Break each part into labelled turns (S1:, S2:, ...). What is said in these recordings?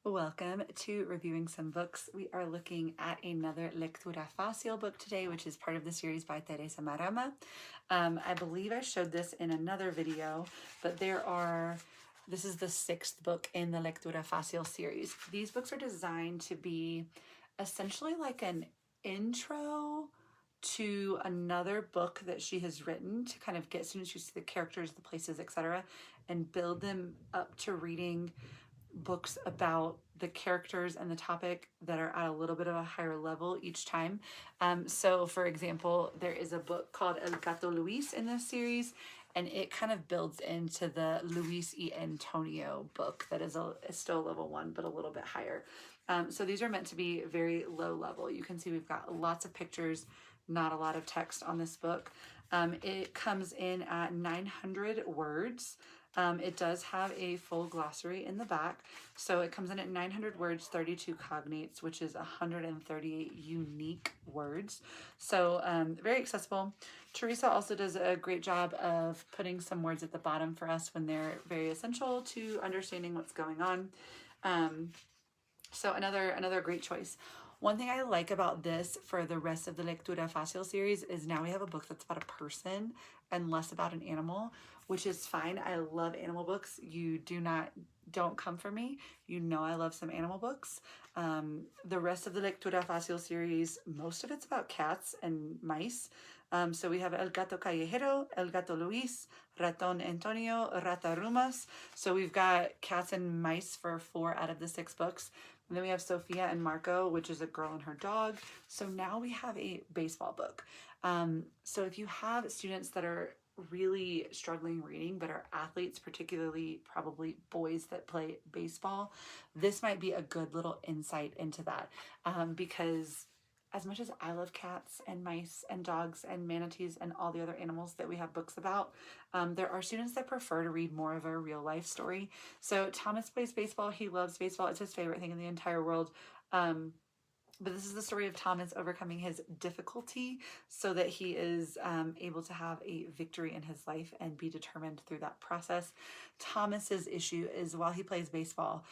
S1: Welcome to Reviewing Some Books. We are looking at another Lectura Fácil book today, which is part of the series by Theresa Marrama. I believe I showed this in another video, but this is the 6th book in the Lectura Fácil series. These books are designed to be essentially like an intro to another book that she has written to kind of get students used to the characters, the places, etc., and build them up to reading books about the characters and the topic that are at a little bit of a higher level each time. So for example, there is a book called El Gato Luis in this series, and it kind of builds into the Luis y Antonio book that is still a level 1, but a little bit higher. So these are meant to be very low level. You can see we've got lots of pictures, not a lot of text on this book. It comes in at 900 words. It does have a full glossary in the back. So it comes in at 900 words, 32 cognates, which is 138 unique words. So very accessible. Theresa also does a great job of putting some words at the bottom for us when they're very essential to understanding what's going on. So another great choice. One thing I like about this for the rest of the Lectura Fácil series is now we have a book that's about a person and less about an animal, which is fine. I love animal books. You don't come for me. You know I love some animal books. The rest of the Lectura Fácil series, most of it's about cats and mice. So we have El Gato Callejero, El Gato Luis, Ratón Antonio, Rata Rumas. So we've got cats and mice for 4 out of the 6 books. And then we have Sophia and Marco, which is a girl and her dog. So now we have a baseball book. So if you have students that are really struggling reading but are athletes, particularly probably boys that play baseball, this might be a good little insight into that, because as much as I love cats and mice and dogs and manatees and all the other animals that we have books about, there are students that prefer to read more of a real life story. So Thomas plays baseball. He loves baseball. It's his favorite thing in the entire world. But this is the story of Thomas overcoming his difficulty so that he is able to have a victory in his life and be determined through that process. Thomas's issue is while he plays baseball,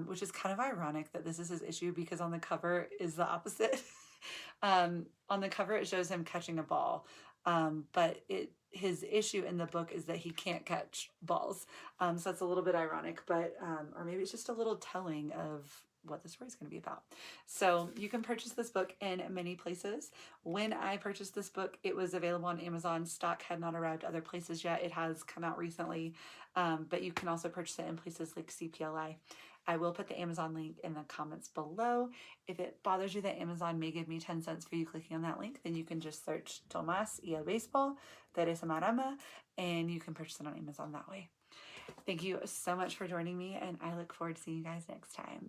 S1: which is kind of ironic that this is his issue because on the cover is the opposite. On the cover it shows him catching a ball, but his issue in the book is that he can't catch balls. So that's a little bit ironic, but or maybe it's just a little telling of what the story is going to be about. So you can purchase this book in many places. When I purchased this book, it was available on Amazon. Stock had not arrived other places yet. It has come out recently, but you can also purchase it in places like CPLI. I will put the Amazon link in the comments below. If it bothers you that Amazon may give me 10 cents for you clicking on that link, then you can just search Tomás y el Béisbol, Theresa Marrama, and you can purchase it on Amazon that way. Thank you so much for joining me, and I look forward to seeing you guys next time.